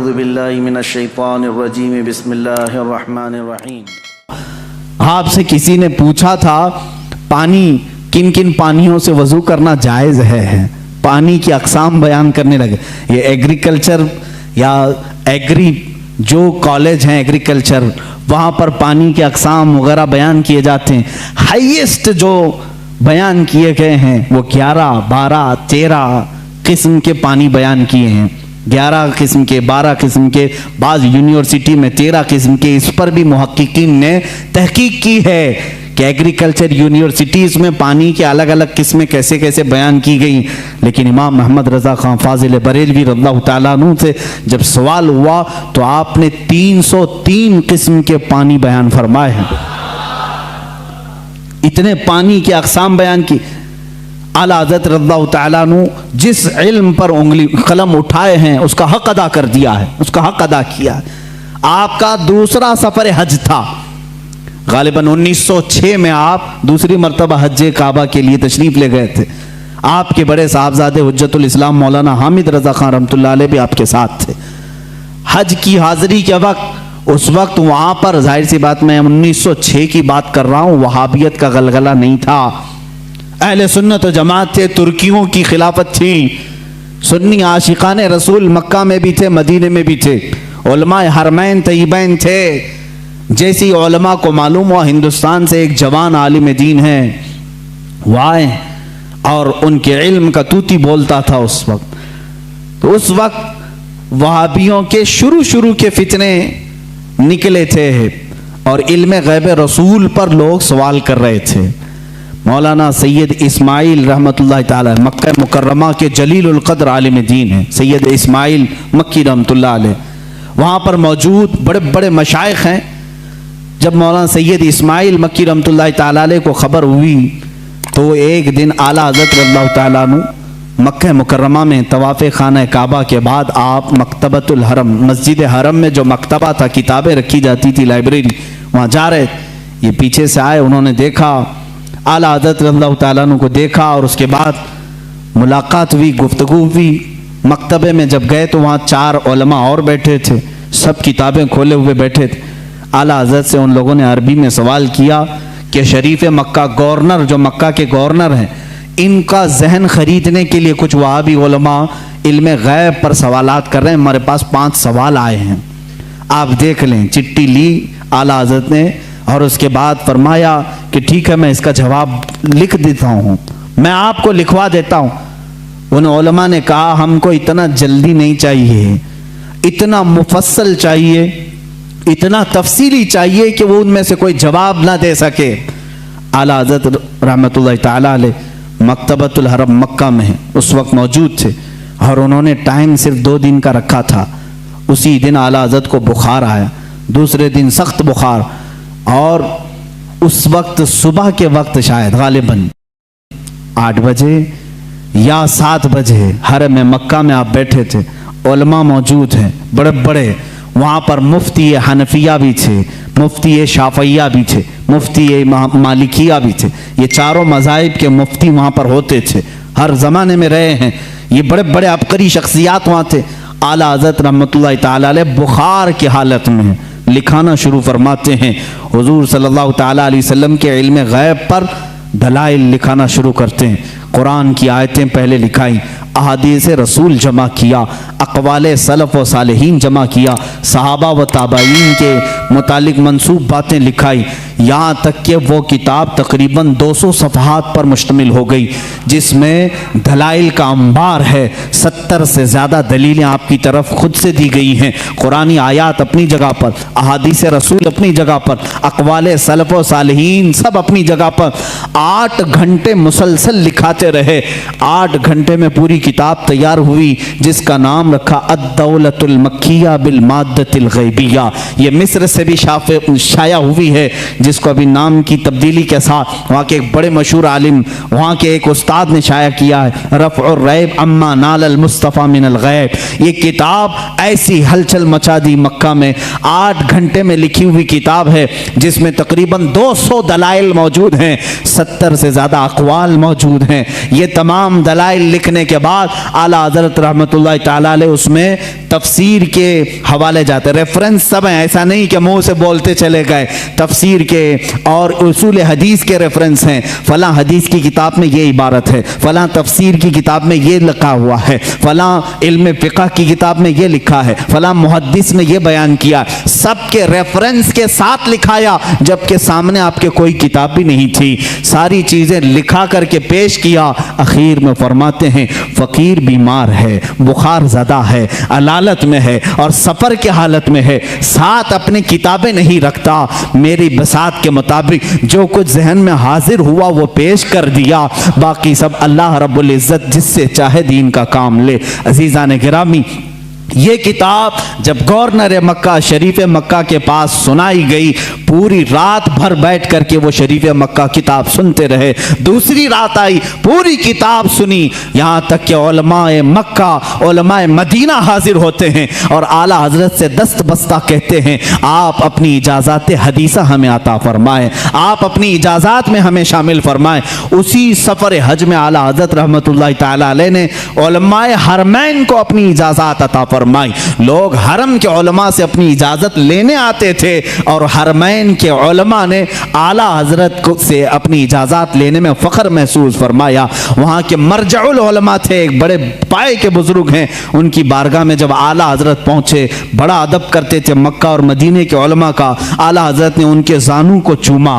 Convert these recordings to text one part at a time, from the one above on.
अऊज़ु बिल्लाहि मिनश शैतानिर रजीम बिस्मिल्लाहिर रहमानिर रहीम। आपसे किसी ने पूछा था पानी किन किन पानियों से वजू करना जायज़ है। पानी की अक़साम बयान करने लगे। ये एग्रीकल्चर या एग्री जो कॉलेज हैं एग्रीकल्चर, वहाँ पर पानी के अक़साम वगैरह बयान किए जाते हैं। हाईएस्ट जो बयान किए गए हैं वो 11, 12, 13 किस्म के पानी बयान किए हैं। 11 किस्म के, 12 किस्म के, बाज़ यूनिवर्सिटी में 13 किस्म के। इस पर भी मुहक्किकीन ने तहकीक की है कि एग्रीकल्चर यूनिवर्सिटीज़ में पानी के अलग अलग किस्में कैसे कैसे बयान की गई। लेकिन इमाम मोहम्मद रज़ा ख़ान फ़ाज़िल बरेलवी रज़ियल्लाहु ताला अन्हु से जब सवाल हुआ तो आपने 303 किस्म के पानी बयान फरमाए हैं। इतने पानी के अक़साम बयान की। आला हज़रत रज़ियल्लाहु ताला अन्हु जिस इल्म पर उंगली कलम उठाए हैं उसका हक अदा कर दिया है, उसका हक अदा किया है। आपका दूसरा सफ़र हज था। गालिबन 1906 में आप दूसरी मरतबा हज काबा के लिए तशरीफ़ ले गए थे। आपके बड़े साहबजादे हुज्जतुल इस्लाम मौलाना हामिद रज़ा ख़ान रहमतुल्लाह अलैह भी आपके साथ थे। हज की हाज़िरी के वक्त, उस वक्त वहाँ पर जाहिर सी बात, मैं 1906 की बात कर रहा हूँ, वहाबियत का गलगला नहीं था। अहले सुन्नत व जमात थे, तुर्कियों की खिलाफत थी। सुन्नी आशिकाने रसूल मक्का में भी थे, मदीने में भी थे। उलमाए हरमैन तय्यबैन थे। जैसी उलमा को मालूम हुआ हिंदुस्तान से एक जवान आलिम दीन है, वो आए और उनके इल्म का तूती बोलता था उस वक्त। तो उस वक्त वहाबियों के शुरू के फितने निकले थे और इल्म गैब रसूल पर लोग सवाल कर रहे थे। मौलाना सैयद इस्माइल रहमतुल्लाह ताला मक्का मुकर्रमा के जलीलुल क़द्र आलिम दीन है, सैयद इस्माइल मक्की रहमतुल्लाह अलैह, वहाँ पर मौजूद बड़े बड़े मशाइख हैं। जब मौलाना सैयद इस्माइल मक्की रहमतुल्लाह ताला अलैह को खबर हुई तो एक दिन आला हज़रत रज़ियल्लाहु ताला अन्हु मक्का मुकर्रमा में तवाफ़े खाना काबा के बाद आप मकतबतुल हरम, मस्जिद हरम में जो मकतबा था, किताबें रखी जाती थी, लाइब्रेरी, वहाँ जा रहे। ये पीछे से आए, उन्होंने देखा, आला हज़रत रज़ियल्लाहु ताला अन्हु को देखा और उसके बाद मुलाकात हुई, गुफ्तगू हुई। मकतबे में जब गए तो वहाँ 4 उलमा और बैठे थे, सब किताबें खोले हुए बैठे थे। आला हज़रत से उन लोगों ने अरबी में सवाल किया कि शरीफ मक्का गवर्नर, जो मक्का के गवर्नर हैं, इनका जहन खरीदने के लिए कुछ वहाबी उलमा इल्म गैब पर सवालात कर रहे हैं, हमारे पास 5 सवाल आए हैं, आप देख लें। चिट्ठी ली आला हज़रत ने और उसके बाद फरमाया कि ठीक है, मैं इसका जवाब लिख देता हूँ, मैं आपको लिखवा देता हूँ। उन उलमा ने कहा हमको इतना जल्दी नहीं चाहिए, इतना मुफस्सल चाहिए, इतना तफसीली चाहिए कि वो उनमें से कोई जवाब ना दे सके। आला हज़रत रहमतुल्लाह ताला अलैह मकतबतुल हरम मक्का में उस वक्त मौजूद थे और उन्होंने टाइम सिर्फ 2 दिन का रखा था। उसी दिन आला हज़रत को बुखार आया, दूसरे दिन सख्त बुखार, और उस वक्त सुबह के वक्त शायद गालिबन 8 बजे या 7 बजे हरम मक्का में आप बैठे थे। उलमा मौजूद हैं बड़े बड़े, वहाँ पर मुफ्ती हनफिया भी थे, मुफ्ती शाफिया भी थे, मुफ्ती मालिकिया भी थे। ये चारों मज़ाहिब के मुफ्ती वहाँ पर होते थे, हर ज़माने में रहे हैं। ये बड़े बड़े अबकरी शख्सियात वहाँ थे। आला हज़रत रहमतुल्लाह ताला अलैह बुखार की हालत में लिखाना शुरू फरमाते हैं। हुज़ूर सल्लल्लाहु ताला अलैहि वसल्लम के इल्म गैब पर दलाइल लिखाना शुरू करते हैं। कुरान की आयतें पहले लिखाई, अहादीस रसूल जमा किया, अक़वाले सलफ़ व सालिहीन जमा किया, सहाबा व ताबईन के मुतालिक मंसूब बातें लिखाई। यहाँ तक कि वो किताब तकरीबन 200 सफ़हात पर मुश्तमिल हो गई, जिसमें दलाइल का अंबार है। 70 से ज़्यादा दलीलें आपकी तरफ खुद से दी गई हैं। कुरानी आयात अपनी जगह पर, अहादीस रसूल अपनी जगह पर, अक़वाले सलफ़ व सालिहीन सब अपनी जगह पर। 8 घंटे मुसलसल लिखाते रहे। 8 घंटे में पूरी किताब तैयार हुई, जिसका नाम रखा अद-दौलतुल मक्किया बिल माद्दतिल गैबिया। ये मिस्र से भी शाया हुई है, जिसको अभी नाम की तब्दीली के साथ वहाँ के एक बड़े मशहूर आलिम, वहाँ के एक उस्ताद ने शाया किया है, रफ़उर रैब अम्मा नालल मुस्तफ़ा मिनल गैब। ये किताब ऐसी हलचल मचा दी मक्का में। 8 घंटे में लिखी हुई किताब है, जिसमें तकरीबन 200 दलाइल मौजूद हैं, 70 से ज़्यादा अक़वाल मौजूद हैं। ये तमाम दलाइल लिखने के बाद आला हज़रत रहमतुल्लाह ताला अलैह उसमें तफसीर के हवाले जाते, रेफरेंस सब हैं, ऐसा नहीं कि मुंह से बोलते चले गए। तफसीर के और उसूल हदीस के रेफरेंस हैं, फलां हदीस की किताब में ये इबारत है, फलां तफसीर की किताब में ये लिखा हुआ है, फलां इल्म फ़िक़्ह की किताब में ये लिखा है, फलां मुहद्दिस ने ये बयान किया, सबके रेफरेंस के साथ लिखाया, जबकि सामने आपके कोई किताब भी नहीं थी। सारी चीज़ें लिखा करके पेश किया। आखिर में फरमाते हैं फ़कीर बीमार है, बुखार ज़दा है, अलालत में है और सफ़र के हालत में है, साथ अपनी किताबें नहीं रखता। मेरी बसात के मुताबिक जो कुछ जहन में हाजिर हुआ वो पेश कर दिया, बाकी सब अल्लाह रब्बुल इज़्ज़त जिससे चाहे दीन का काम ले। अज़ीज़ान गिरामी, ये किताब जब गवर्नर मक्का शरीफ मक्का के पास सुनाई गई, पूरी रात भर बैठ करके वो शरीफ मक्का किताब सुनते रहे। दूसरी रात आई, पूरी किताब सुनी, यहाँ तक कि उलमाए मक्का उलमाए मदीना हाजिर होते हैं और आला हजरत से दस्त बस्ता कहते हैं आप अपनी इजाज़ात हदीसा हमें अता फरमाएं, आप अपनी इजाज़ात में हमें शामिल फरमाएं। उसी सफ़र हज में आला हजरत रहमतुल्लाह ताला अलैह ने उलमाए हरमैन को अपनी इजाज़ात अता फरमाई। लोग हरम के उलमा से अपनी इजाज़त लेने आते थे और हरमैन के उलमा ने आला हजरत से अपनी इजाज़त लेने में फ़ख्र महसूस फरमाया। वहाँ के मरजउल उलमा थे, एक बड़े पाए के बुजुर्ग हैं, उनकी बारगाह में जब आला हजरत पहुँचे, बड़ा अदब करते थे मक्का और मदीने के उलमा का। आला हजरत ने उनके जानू को चूमा,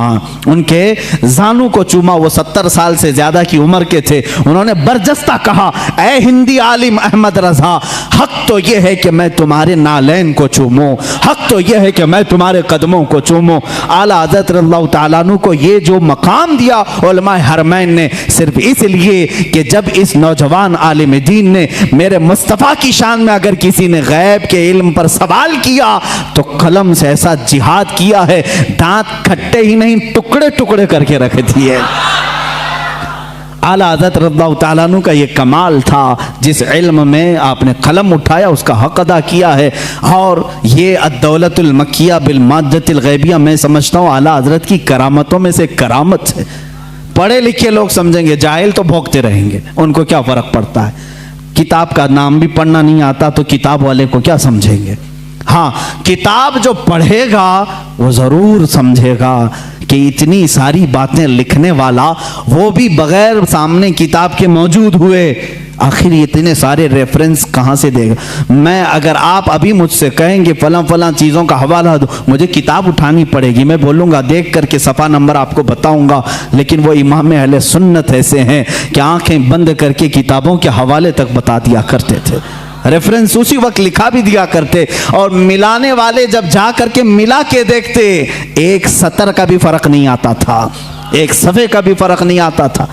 उनके जानू को चूमा। वो 70 साल से ज़्यादा की उम्र के थे। उन्होंने बरजस्ता कहा, ए हिंदी आलिम अहमद रज़ा, हक तो यह है कि मैं तुम्हारे नालैन को चूमूं, हक तो यह है कि मैं तुम्हारे कदमों को चूमूं। आला हज़रत रज़ियल्लाहु ताला अन्हु को ये जो मकाम दिया उलमाए हरमैन ने, सिर्फ इसलिए कि जब इस नौजवान आलिम दीन ने मेरे मुस्तफ़ा की शान में अगर किसी ने गैब के इल्म पर सवाल किया तो कलम से ऐसा जिहाद किया है, दांत खट्टे ही नहीं टुकड़े टुकड़े करके रख दिए। आला हज़रत रज़ियल्लाहु ताला अन्हु का ये कमाल था, जिस इल्म में आपने कलम उठाया उसका हक अदा किया है। और ये अद्दौलतुल मक्किया बिल माद्दतिल गैबिया, मैं समझता हूँ आला हज़रत की करामतों में से करामत है। पढ़े लिखे लोग समझेंगे, जाहिल तो भोंकते रहेंगे, उनको क्या फ़र्क पड़ता है। किताब का नाम भी पढ़ना नहीं आता तो किताब वाले को क्या समझेंगे। हाँ, किताब जो पढ़ेगा वो ज़रूर समझेगा कि इतनी सारी बातें लिखने वाला वो भी बगैर सामने किताब के मौजूद हुए, आखिर इतने सारे रेफरेंस कहाँ से देगा। मैं अगर आप अभी मुझसे कहेंगे फलां फलां चीज़ों का हवाला दो, मुझे किताब उठानी पड़ेगी, मैं बोलूँगा देख करके सफ़ा नंबर आपको बताऊँगा। लेकिन वो इमाम अहले सुन्नत ऐसे हैं कि आँखें बंद करके किताबों के हवाले तक बता दिया करते थे, रेफरेंस उसी वक्त लिखा भी दिया करते। और मिलाने वाले जब जा करके मिला के देखते, एक सतर का भी फ़र्क नहीं आता था, एक सफ़े का भी फ़र्क नहीं आता था।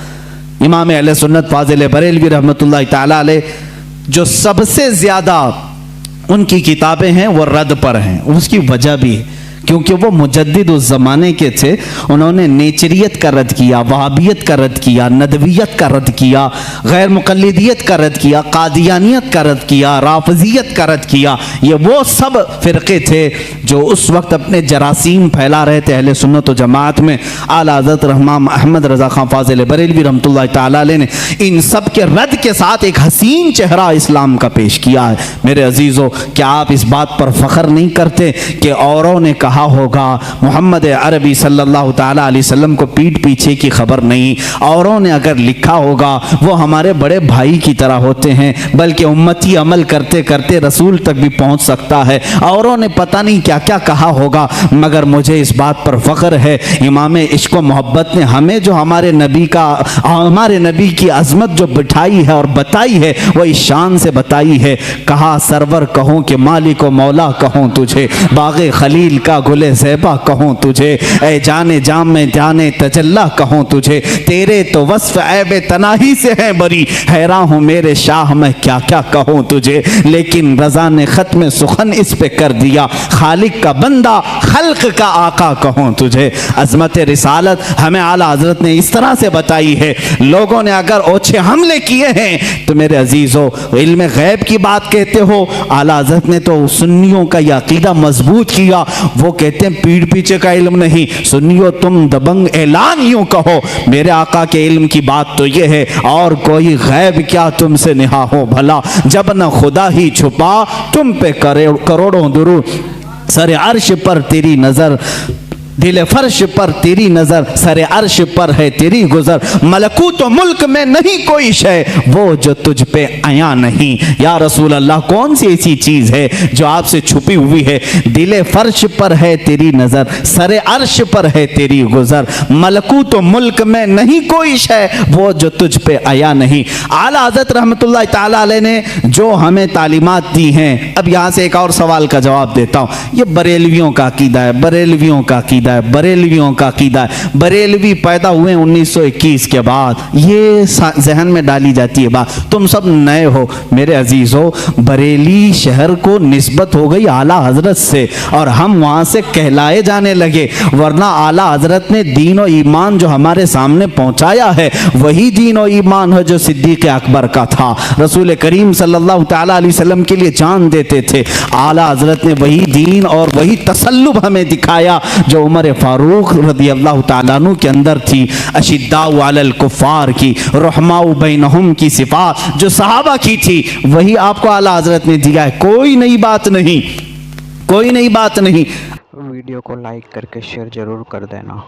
इमाम अहले सुन्नत फाजिल बरेलवी रहमतुल्लाह ताला अलैह, जो सबसे ज़्यादा उनकी किताबें हैं वो रद पर हैं, उसकी वजह भी है क्योंकि वो मुजद्दिद उस ज़माने के थे। उन्होंने नेचरियत का रद्द किया, वहाबियत का रद्द किया, नदवियत का रद्द किया, गैर मुक़ल्लिदियत का रद्द किया, कादियानियत का रद्द किया, राफ़िज़ियत का रद्द किया। ये वो सब फ़िरक़े थे जो उस वक्त अपने जरासीम फैला रहे थे अहले सुन्नत व जमात में। आला हज़रत रहमान अहमद रज़ा ख़ान फ़ाज़िल बरेलवी रहमतुल्लाह ताला अलैह ने इन सब के रद्द के साथ एक हसीन चेहरा इस्लाम का पेश किया है। मेरे अजीज़ों, क्या आप इस बात पर फ़ख्र नहीं करते कि औरों ने कहा होगा मोहम्मद अरबी सल्लल्लाहु ताला अलैहि वसल्लम को पीठ पीछे की खबर नहीं, औरों ने अगर लिखा होगा वो हमारे बड़े भाई की तरह होते हैं, बल्कि उम्मती अमल करते करते रसूल तक भी पहुंच सकता है। औरों ने पता नहीं क्या क्या कहा होगा, मगर मुझे इस बात पर फ़ख्र है इमाम इश्क़ व मोहब्बत ने हमें जो हमारे नबी की अज़मत जो बिठाई है और बताई है वो इस शान से बताई है। कहा सरवर कहूँ कि मालिक व मौला कहूँ तुझे, बाग़े खलील का गुले ज़ैबा कहूँ तुझे, ए जाने जाम में जाने तजल्ला कहूँ तुझे, तेरे तो वस्फ़ ऐब तनाही से है बरी, हैरान हूँ मेरे शाह मैं क्या क्या कहूँ तुझे। लेकिन रज़ा ने ख़त्म सुखन इस पे कर दिया, खालिक का बंदा खल्क का आका कहूँ तुझे। अज़मत रिसालत हमें आला हज़रत ने इस तरह से बताई है। लोगों ने अगर ओछे हमले किए हैं तो मेरे अजीज़ों, इल्म गैब की बात कहते हो, आला हज़रत ने तो सुन्नियों का यह अक़ीदा मजबूत किया। वो कहते हैं पीठ पीछे का इल्म नहीं, सुनियो तुम दबंग ऐलान यूं कहो, मेरे आका के इल्म की बात तो ये है, और कोई गैब क्या तुमसे निहा हो भला, जब न खुदा ही छुपा तुम पे करोड़ों दुरूद, सरे अर्श पर तेरी नजर, दिल फर्श पर तेरी नजर, सरे अर्श पर है तेरी गुजर, मलकूत तो मुल्क में नहीं कोई शय वो जो तुझ पे आया नहीं। या रसूल अल्लाह, कौन सी ऐसी चीज है जो आपसे छुपी हुई है? दिल फर्श पर है तेरी नजर, सरे अर्श पर है तेरी गुजर, मलकूत तो मुल्क में नहीं कोई शय वो जो तुझ पे आया नहीं। आला हज़रत रहमतुल्लाह ताला अलैह ने जो हमें तालीमात दी हैं, अब यहाँ से एक और सवाल का जवाब देता हूँ। ये बरेलवियों का अकीदा है, बरेलवियों का अकीदा है, बरेलवियों का अकीदा है। बरेलवी पैदा हुए 1921 के बाद, ये जहन में डाली जाती है बात। तुम सब नए हो मेरे अजीज हो, बरेली शहर को निस्बत हो गई आला हजरत से और हम वहां से कहलाए जाने लगे, वरना आला हजरत ने दीन और ईमान जो हमारे सामने पहुंचाया है वही दीन और ईमान है जो सिद्दीक अकबर का था। रसूल करीम सल्लल्लाहु ताला अलैहि वसल्लम के लिए जान देते थे। आला हजरत ने वही दीन और वही तसल्लुब हमें दिखाया जो उमर फारूक रज़ी अल्लाह ताला अन्हु के अंदर थी। अशिद्दाउ अलल कुफ़ार की, रहमाउ बैनहुम की सिफात जो सहाबा की थी वही आपको आला हजरत ने दिया है। कोई नई बात नहीं, कोई नई बात नहीं। वीडियो को लाइक करके शेयर ज़रूर कर देना।